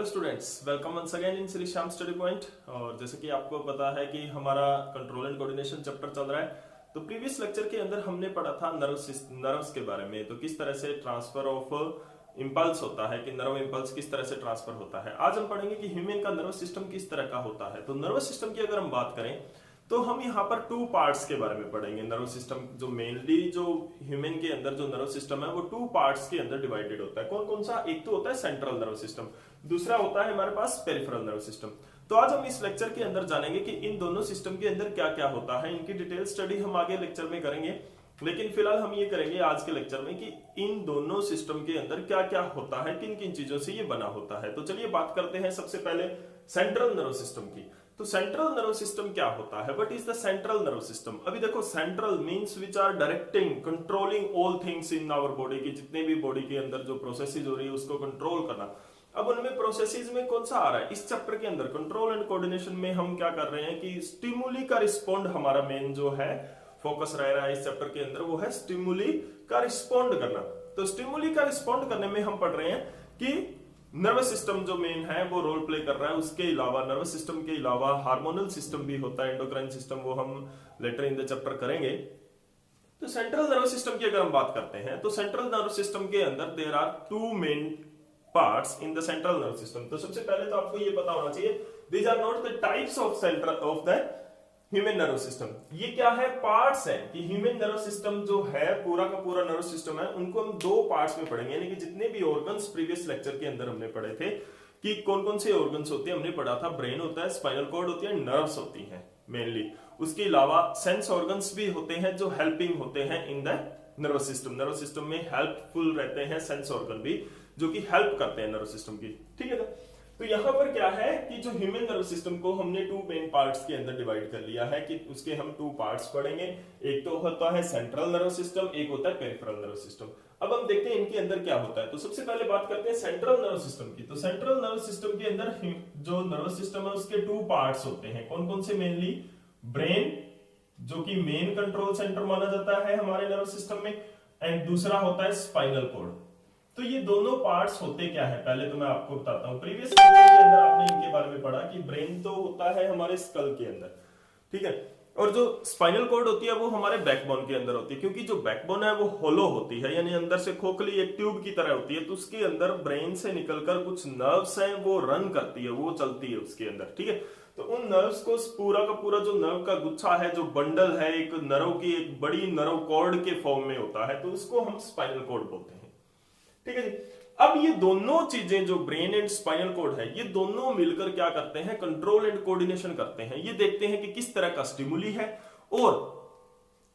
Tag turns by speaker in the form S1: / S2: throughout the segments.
S1: Hello students, welcome once again in Shri Shyam study point. और जैसे कि आपको पता है कि हमारा कंट्रोल एंड कोऑर्डिनेशन चैप्टर चल रहा है, तो प्रीवियस लेक्चर के अंदर हमने पढ़ा था नर्व्स के बारे में। तो किस तरह से ट्रांसफर ऑफ इंपल्स होता है, कि नर्व इंपल्स किस तरह से ट्रांसफर होता है। आज हम पढ़ेंगे कि ह्यूमन का नर्वस सिस्टम किस तरह का होता है। तो नर्वस सिस्टम की अगर हम बात करें तो हम यहाँ पर टू पार्ट्स के बारे में पढ़ेंगे। नर्व सिस्टम जो मेनली जो ह्यूमन के अंदर जो नर्व सिस्टम है वो टू पार्ट्स के अंदर डिवाइडेड होता है। कौन कौन सा? एक तो होता है सेंट्रल नर्व सिस्टम, दूसरा होता है हमारे पास पेरिफेरल नर्व सिस्टम। तो आज हम इस लेक्चर के अंदर जानेंगे कि इन दोनों सिस्टम के अंदर क्या क्या होता है। इनकी डिटेल स्टडी हम आगे लेक्चर में करेंगे, लेकिन फिलहाल हम ये करेंगे आज के लेक्चर में कि इन दोनों सिस्टम के अंदर क्या क्या होता है, किन किन चीजों से ये बना होता है। तो चलिए बात करते हैं सबसे पहले सेंट्रल नर्व सिस्टम की। तो सेंट्रल नर्व सिस्टम क्या होता है? What is the central nerve system? अभी देखो, central means which are directing controlling all things in our body, की जितने भी बॉडी के अंदर जो प्रोसेसेस हो रही है उसको कंट्रोल करना। अब उनमें प्रोसेसेस में कौन सा आ रहा है? इस चैप्टर के अंदर कंट्रोल एंड कोऑर्डिनेशन में हम क्या कर रहे हैं कि स्टिमुली का रिस्पॉन्ड हमारा मेन जो है फोकस रह रहा है इस चैप्टर के अंदर, वो है स्टिमुली का रिस्पॉन्ड करना। तो स्टिमुली का रिस्पॉन्ड करने में हम पढ़ रहे हैं कि नर्वस सिस्टम जो मेन है वो रोल प्ले कर रहा है। उसके अलावा नर्वस सिस्टम के अलावा हार्मोनल सिस्टम भी होता है, एंडोक्राइन सिस्टम, वो हम लेटर इन द चैप्टर करेंगे। तो सेंट्रल नर्वस सिस्टम की अगर हम बात करते हैं तो सेंट्रल नर्वस सिस्टम के अंदर there are two main parts in the central nervous system. तो सबसे पहले तो आपको ये पता होना चाहिए, these are not the types of central of the human nerve system. ये क्या है? पार्ट्स है कि ह्यूमन नर्व सिस्टम जो है पूरा का पूरा नर्व सिस्टम है, उनको हम दो पार्ट्स में पढ़ेंगे। यानी कि जितने भी ऑर्गन्स प्रीवियस लेक्चर के अंदर हमने पढ़े थे कि कौन कौन से ऑर्गन्स होते हैं, हमने पढ़ा था ब्रेन होता है, स्पाइनल कॉर्ड होती है, नर्व्स होती हैं मेनली। उसके अलावा सेंस ऑर्गन्स भी होते हैं जो हेल्पिंग होते हैं in the nerve system. Nerve system में हेल्पफुल रहते हैं सेंस ऑर्गन भी, जो कि हेल्प करते हैं नर्व सिस्टम की। ठीक है ना? तो यहां पर क्या है कि जो ह्यूमन नर्व सिस्टम को हमने टू मेन पार्ट्स के अंदर डिवाइड कर लिया है कि उसके हम टू पार्ट्स पढ़ेंगे। एक तो होता है सेंट्रल नर्व सिस्टम, एक होता है पेरिफेरल नर्व सिस्टम। अब हम देखते हैं इनके अंदर क्या होता है। तो सबसे पहले बात करते हैं सेंट्रल नर्व सिस्टम की। तो सेंट्रल नर्व सिस्टम के अंदर जो नर्व सिस्टम है उसके टू पार्ट्स होते हैं। कौन कौन से? मेनली ब्रेन, जो कि मेन कंट्रोल सेंटर माना जाता है हमारे नर्व सिस्टम में, एंड दूसरा होता है स्पाइनल कॉर्ड। तो ये दोनों पार्ट्स होते क्या है पहले तो मैं आपको बताता हूं। प्रीवियस लेक्चर के अंदर आपने इनके बारे में पढ़ा कि ब्रेन तो होता है हमारे स्कल के अंदर, ठीक है, और जो स्पाइनल कॉर्ड होती है वो हमारे बैकबोन के अंदर होती है। क्योंकि जो बैकबोन है वो होलो होती है, यानी अंदर से खोखली एक ट्यूब की तरह होती है। तो उसके अंदर ब्रेन से निकलकर कुछ नर्व्स हैं वो रन करती है, वो चलती है उसके अंदर। ठीक है, तो उन नर्व्स को पूरा का पूरा जो नर्व का गुच्छा है, जो बंडल है, एक नर्व की एक बड़ी नर्व कॉर्ड के फॉर्म में होता है, तो उसको हम स्पाइनल कॉर्ड बोलते हैं। ठीक है जी। अब ये दोनों चीजें जो ब्रेन एंड स्पाइनल कॉर्ड है, ये दोनों मिलकर क्या करते हैं? कंट्रोल एंड कोऑर्डिनेशन करते हैं। ये देखते हैं कि किस तरह का स्टिमुली है, और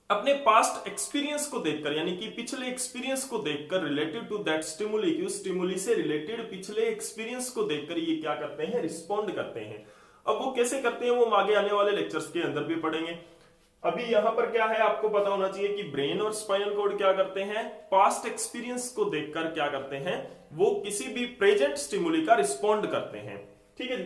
S1: अपने पास्ट एक्सपीरियंस को देखकर, यानी कि पिछले एक्सपीरियंस को देखकर रिलेटेड टू दैट स्टिमुली, कि उस स्टिमुली से रिलेटेड पिछले एक्सपीरियंस को देखकर ये क्या करते हैं? रिस्पॉन्ड करते हैं। अब वो कैसे करते हैं वो हम आगे आने वाले लेक्चर्स के अंदर भी पढ़ेंगे। अभी यहां पर क्या है आपको पता होना चाहिए कि ब्रेन और स्पाइनल कॉर्ड क्या करते हैं? पास्ट एक्सपीरियंस को देखकर क्या करते हैं? वो किसी भी प्रेजेंट स्टिमुली का रिस्पॉन्ड करते हैं। ठीक है जी।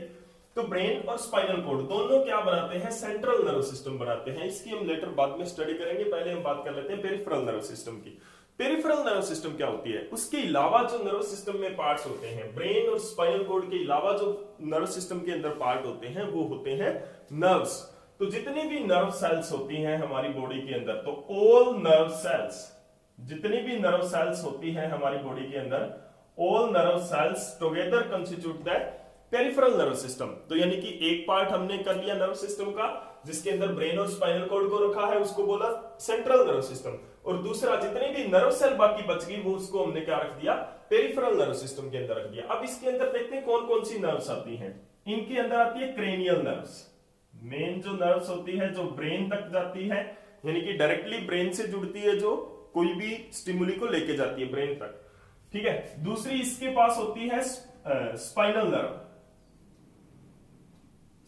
S1: तो ब्रेन और स्पाइनल कॉर्ड दोनों क्या बनाते हैं? सेंट्रल नर्व सिस्टम बनाते हैं। इसकी हम लेटर बाद में स्टडी करेंगे, पहले हम बात कर लेते हैं पेरिफेरल नर्व सिस्टम की। पेरिफेरल नर्व सिस्टम क्या होती है? उसके अलावा जो नर्व सिस्टम में पार्ट्स होते हैं, ब्रेन और स्पाइनल कॉर्ड के अलावा जो नर्व सिस्टम के अंदर पार्ट होते हैं वो होते हैं नर्व्स। तो जितनी भी नर्व सेल्स होती हैं हमारी बॉडी के अंदर, तो ऑल नर्व सेल्स, जितनी भी नर्व सेल्स होती हैं हमारी बॉडी के अंदर, all nerve cells together constitute the peripheral nerve system. तो यानी कि एक पार्ट हमने कर लिया नर्व सिस्टम का जिसके अंदर ब्रेन और स्पाइनल कॉर्ड को रखा है, उसको बोला सेंट्रल नर्व सिस्टम, और दूसरा जितनी भी नर्व सेल बाकी बच गई वो उसको हमने क्या रख दिया? पेरिफेरल नर्व सिस्टम के अंदर रख दिया। अब इसके अंदर देखते हैं कौन कौन सी नर्व्स आती हैं। इनके अंदर आती है क्रेनियल नर्व्स। मेन जो नर्व्स होती है जो ब्रेन तक जाती है, यानी कि डायरेक्टली ब्रेन से जुड़ती है, जो कोई भी स्टिमुली को लेके जाती है ब्रेन तक। ठीक है। दूसरी इसके पास होती है स्पाइनल नर्व,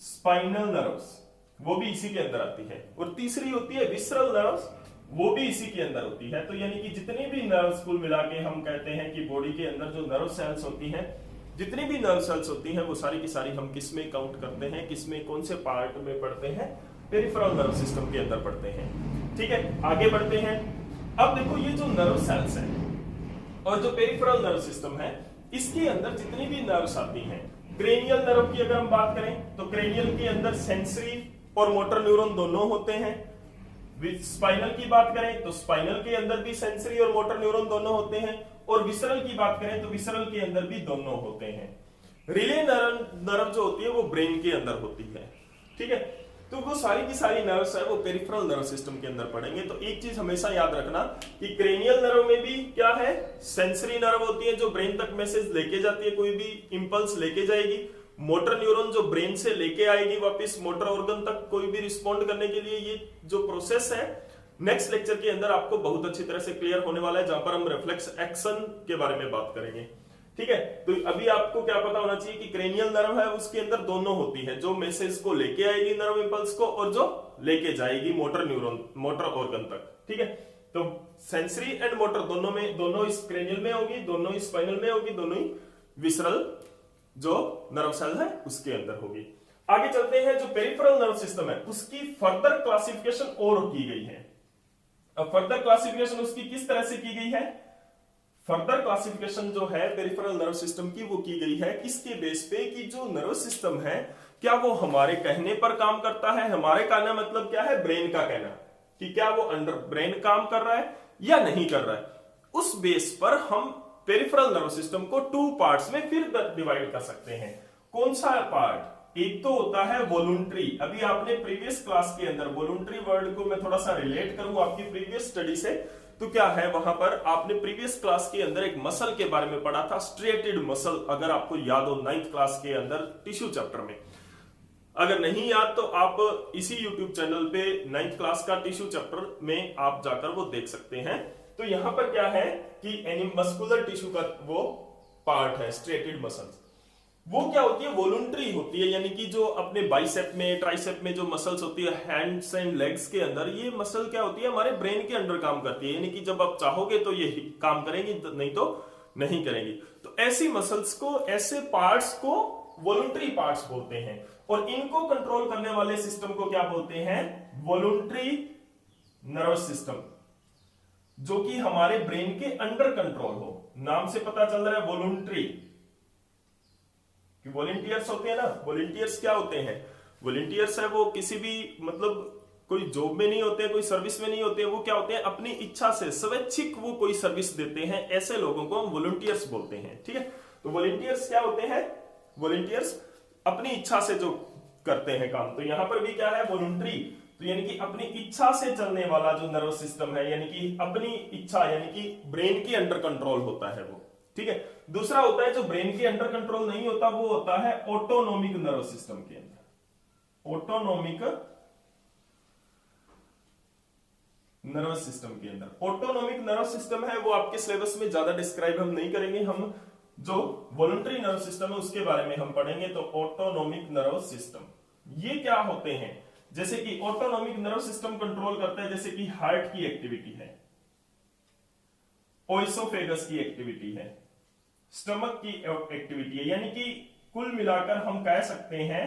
S1: स्पाइनल नर्व्स, वो भी इसी के अंदर आती है। और तीसरी होती है विसरल नर्व्स, वो भी इसी के अंदर होती है। तो यानी कि जितनी भी नर्व्स कुल मिला के हम कहते हैं कि बॉडी के अंदर जो नर्व सेल्स होती हैं, जितनी भी नर्व सेल्स होती हैं, वो सारी की सारी हम किस में काउंट करते हैं, किस में, कौन से पार्ट में पढ़ते हैं? पेरिफेरल नर्व सिस्टम के अंदर पढ़ते हैं। ठीक है, आगे बढ़ते हैं। अब देखो ये जो नर्व सेल्स हैं और जो पेरिफेरल नर्व सिस्टम है, इसके अंदर जितनी भी नर्व्स आती हैं क्रेनियल नर्व की अगर हम बात करें तो क्रेनियल के अंदर सेंसरी और मोटर न्यूरॉन दोनों होते हैं। स्पाइनल की बात करें तो स्पाइनल के अंदर भी सेंसरी और मोटर न्यूरॉन दोनों होते हैं, और विसरल की बात करें तो विसरल के अंदर भी दोनों होते हैं। रिले नर्व जो होती है वो ब्रेन के अंदर होती है, ठीक है। तो वो सारी की सारी नर्व्स है वो पेरिफेरल नर्व सिस्टम के अंदर पड़ेंगे। तो एक चीज हमेशा याद रखना कि क्रेनियल नर्व में भी क्या है, सेंसरी नर्व होती है जो ब्रेन तक मैसेज लेके जाती है, कोई भी इंपल्स लेके जाएगी। मोटर न्यूरॉन जो ब्रेन से लेके आएगी वापस मोटर ऑर्गन तक कोई भी रिस्पॉन्ड करने के लिए। ये जो प्रोसेस है नेक्स्ट लेक्चर के अंदर आपको बहुत अच्छी तरह से क्लियर होने वाला है, जहां पर हम रिफ्लेक्स एक्शन के बारे में बात करेंगे, ठीक है। तो अभी आपको क्या पता होना चाहिए कि क्रेनियल नर्व है उसके अंदर दोनों होती है, जो मैसेज को लेके आएगी नर्व इंपल्स को और जो लेके जाएगी मोटर न्यूरॉन मोटर ऑर्गन तक, ठीक है। तो सेंसरी एंड मोटर दोनों इस क्रेनियल में होगी, दोनों ही स्पाइनल में होगी, दोनों ही विसरल जो नर्व सेल है उसके अंदर होगी। आगे चलते हैं, जो पेरिफेरल नर्व सिस्टम है उसकी फर्दर क्लासिफिकेशन और की गई है। अब फर्दर क्लासिफिकेशन उसकी किस तरह से की गई है, फर्दर क्लासिफिकेशन जो है पेरिफेरल नर्व सिस्टम की वो की गई है किसके बेस पे, कि जो नर्व सिस्टम है क्या वो हमारे कहने पर काम करता है। हमारे कहना मतलब क्या है, ब्रेन का कहना, कि क्या वो अंडर ब्रेन काम कर रहा है या नहीं कर रहा है। उस बेस पर हम पेरिफेरल नर्व सिस्टम को 2 पार्ट्स में फिर डिवाइड कर सकते हैं। कौन सा पार्ट, एक तो होता है वॉलुंटरी। अभी आपने प्रीवियस क्लास के अंदर वॉलुंटरी वर्ड को मैं थोड़ा सा रिलेट करूं आपकी प्रीवियस स्टडी से, तो क्या है वहां पर आपने प्रीवियस क्लास के अंदर एक मसल के बारे में पढ़ा था, स्ट्रेटेड मसल, अगर आपको याद हो 9th क्लास के अंदर टिश्यू चैप्टर में। अगर नहीं याद तो आप इसी YouTube चैनल पे 9th क्लास का टिश्यू चैप्टर में आप जाकर वो देख सकते हैं। तो यहां पर क्या है कि मस्कुलर टिश्यू का वो पार्ट है स्ट्रेटेड मसल्स, वो क्या होती है, वॉलुंटरी होती है, यानी कि जो अपने बाइसेप में ट्राइसेप में जो मसल्स होती है हैंड्स एंड लेग्स के अंदर, ये मसल क्या होती है हमारे ब्रेन के अंडर काम करती है, यानी कि जब आप चाहोगे तो ये काम करेंगी, नहीं तो नहीं करेंगी। तो ऐसी मसल्स को, ऐसे पार्ट्स को वॉलुंटरी पार्ट्स बोलते हैं, और इनको कंट्रोल करने वाले सिस्टम को क्या बोलते हैं, वॉलुंटरी नर्वस सिस्टम, जो कि हमारे ब्रेन के अंडर कंट्रोल हो। नाम से पता चल रहा है वॉलुंटरी, कि वॉलंटियर्स होते हैं ना, वॉलंटियर्स क्या होते हैं, वॉलंटियर्स है वो किसी भी मतलब कोई जॉब में नहीं होते हैं, कोई सर्विस में नहीं होते हैं, वो क्या होते हैं अपनी इच्छा से स्वैच्छिक वो कोई सर्विस देते हैं, ऐसे लोगों को हम वॉलंटियर्स बोलते हैं, ठीक है। तो वॉलंटियर्स क्या होते हैं, वॉलंटियर्स अपनी इच्छा से जो करते हैं काम। तो यहां पर भी क्या है, वॉलंटरी, तो यानी कि अपनी इच्छा से चलने वाला जो नर्व सिस्टम है, यानी कि अपनी इच्छा, यानी कि ब्रेन के अंडर कंट्रोल होता है वो, ठीक है। दूसरा होता है जो ब्रेन के अंडर कंट्रोल नहीं होता, वो होता है ऑटोनोमिक नर्व सिस्टम के अंदर, ऑटोनोमिक नर्व सिस्टम के अंदर। ऑटोनोमिक नर्व सिस्टम है वो आपके सिलेबस में ज्यादा डिस्क्राइब हम नहीं करेंगे, हम जो वॉलंटरी नर्व सिस्टम है उसके बारे में हम पढ़ेंगे। तो ऑटोनोमिक नर्व सिस्टम ये क्या होते हैं, जैसे कि ऑटोनोमिक नर्व सिस्टम कंट्रोल करता है जैसे कि हार्ट की एक्टिविटी है, ओइसोफेगस की एक्टिविटी है, स्टमक की एक्टिविटी है, यानी कि कुल मिलाकर हम कह सकते हैं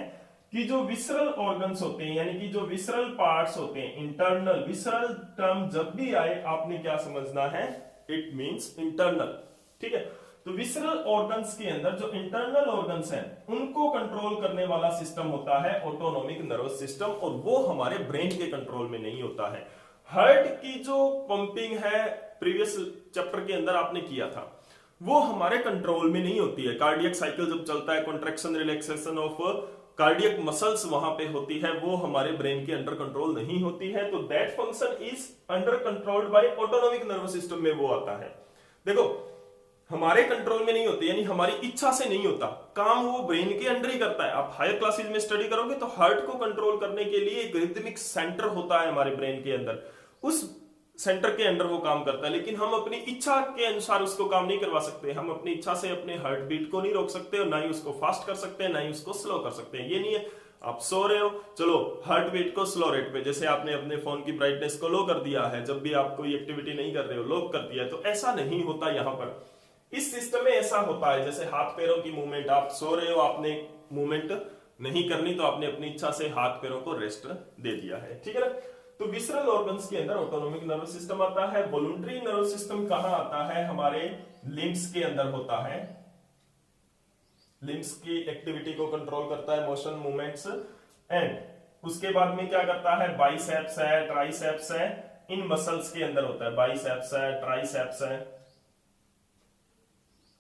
S1: कि जो विसरल ऑर्गन्स होते हैं, यानी कि जो विसरल पार्ट्स होते हैं, इंटरनल, विसरल टर्म जब भी आए आपने क्या समझना है, इट मींस इंटरनल, ठीक है। तो विसरल ऑर्गन्स के अंदर जो इंटरनल ऑर्गन्स हैं उनको कंट्रोल करने वाला सिस्टम होता है ऑटोनोमिक नर्वस सिस्टम, और वो हमारे ब्रेन के कंट्रोल में नहीं होता है। हार्ट की जो पंपिंग है प्रीवियस चैप्टर के अंदर आपने किया था, वो हमारे कंट्रोल में नहीं होती है। कार्डियक साइकिल जब चलता है, contraction relaxation of cardiac muscles वहां पे होती है, वो हमारे ब्रेन के अंडर कंट्रोल नहीं होती है। तो that function is under controlled by autonomic nervous system में वो आता है। देखो हमारे कंट्रोल में नहीं होती, यानी हमारी इच्छा से नहीं होता काम, वो ब्रेन के अंडर ही करता है। आप हायर क्लासेज में स्टडी करोगे तो हार्ट को कंट्रोल करने के लिए एक रिदमिक सेंटर होता है हमारे ब्रेन के अंदर, उस सेंटर के अंडर वो काम करता है। लेकिन हम अपनी इच्छा के अनुसार उसको काम नहीं करवा सकते, हम अपनी इच्छा से अपने हार्ट बीट को नहीं रोक सकते, और ना ही उसको फास्ट कर सकते हैं, ना ही उसको स्लो कर सकते हैं। ये नहीं है आप सो रहे हो, चलो हार्ट बीट को स्लो रेट पे, जैसे आपने अपने फोन की ब्राइटनेस को लो कर दिया है, जब भी आप कोई एक्टिविटी नहीं कर रहे हो लो कर दिया है, तो ऐसा नहीं होता यहाँ पर। इस सिस्टम में ऐसा होता है जैसे हाथ पैरों की मूवमेंट, आप सो रहे हो, आपने मूवमेंट नहीं करनी तो आपने अपनी इच्छा से हाथ पैरों को रेस्ट दे दिया है, ठीक है ना। तो विसरल ऑर्गन्स के अंदर ऑटोनोमिक नर्वस सिस्टम आता है। वॉलंटरी नर्वस सिस्टम कहां आता है, हमारे लिम्स के अंदर होता है, लिम्स की एक्टिविटी को कंट्रोल करता है, मोशन मूवमेंट्स। एंड उसके बाद में क्या करता है, बाइसेप्स है, ट्राइसेप्स है, इन मसल्स के अंदर होता है, बाइसेप्स है, ट्राइसेप्स है,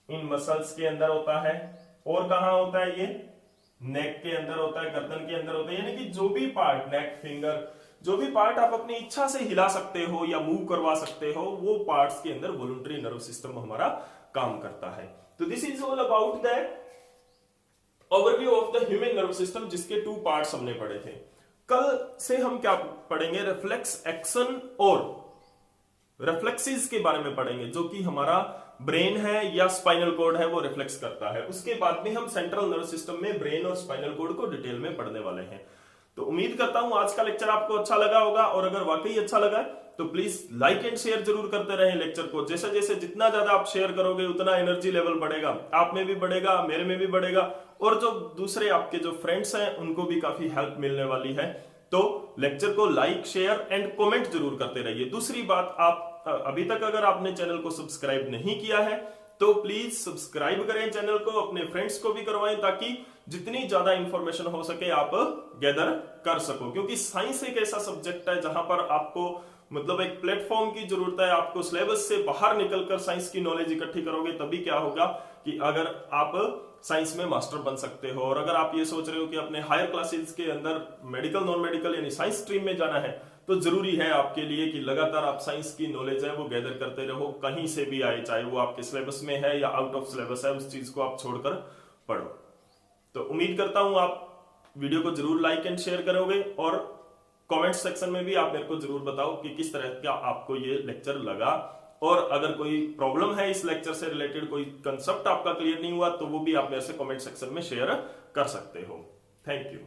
S1: इन मसल्स के अंदर होता है। और कहां होता है ये, नेक के अंदर होता है, गर्दन के अंदर होता है। यानी कि जो भी पार्ट, नेक, फिंगर, जो भी पार्ट आप अपनी इच्छा से हिला सकते हो या मूव करवा सकते हो, वो पार्ट्स के अंदर वॉलंटरी नर्व सिस्टम हमारा काम करता है। तो this is all about the overview of the human nerve system, जिसके 2 पार्ट्स हमने पढ़े थे। कल से हम क्या पढ़ेंगे, रिफ्लेक्स एक्शन और रिफ्लेक्सेस के बारे में पढ़ेंगे, जो कि हमारा ब्रेन है या स्पाइनल कॉर्ड है वो रिफ्लेक्स करता है। उसके बाद में हम सेंट्रल नर्व सिस्टम में ब्रेन और स्पाइनल कॉर्ड को डिटेल में पढ़ने वाले हैं। तो उम्मीद करता हूं आज का लेक्चर आपको अच्छा लगा होगा, और अगर वाकई अच्छा लगा तो प्लीज लाइक एंड शेयर जरूर करते रहें लेक्चर को। जैसे जैसे जितना ज्यादा आप शेयर करोगे उतना एनर्जी लेवल बढ़ेगा, आप में भी बढ़ेगा, मेरे में भी बढ़ेगा, और जो दूसरे आपके जो फ्रेंड्स हैं उनको भी काफी हेल्प मिलने वाली है। तो लेक्चर को लाइक, शेयर एंड कमेंट जरूर करते रहिए। दूसरी बात, आप अभी तक अगर आपने चैनल को सब्सक्राइब नहीं किया है तो प्लीज सब्सक्राइब करें चैनल को, अपने फ्रेंड्स को भी करवाएं, ताकि जितनी ज्यादा इंफॉर्मेशन हो सके आप गैदर कर सको। क्योंकि साइंस एक ऐसा सब्जेक्ट है जहां पर आपको मतलब एक प्लेटफॉर्म की जरूरत है। आपको सिलेबस से बाहर निकलकर साइंस की नॉलेज इकट्ठी करोगे तभी क्या होगा कि अगर आप साइंस में मास्टर बन सकते हो। और अगर आप ये सोच रहे हो कि अपने हायर क्लासेस के अंदर मेडिकल, नॉन मेडिकल यानी साइंस स्ट्रीम में जाना है, तो जरूरी है आपके लिए कि लगातार आप साइंस की नॉलेज है वो गैदर करते रहो, कहीं से भी आए, चाहे वो आपके सिलेबस में है या आउट ऑफ सिलेबस है, उस चीज को आप छोड़कर पढ़ो। तो उम्मीद करता हूं आप वीडियो को जरूर लाइक एंड शेयर करोगे, और कमेंट सेक्शन में भी आप मेरे को जरूर बताओ कि किस तरह का आपको ये लेक्चर लगा। और अगर कोई प्रॉब्लम है इस लेक्चर से रिलेटेड, कोई कंसेप्ट आपका क्लियर नहीं हुआ, तो वो भी आप मेरे से कमेंट सेक्शन में शेयर कर सकते हो। Thank you.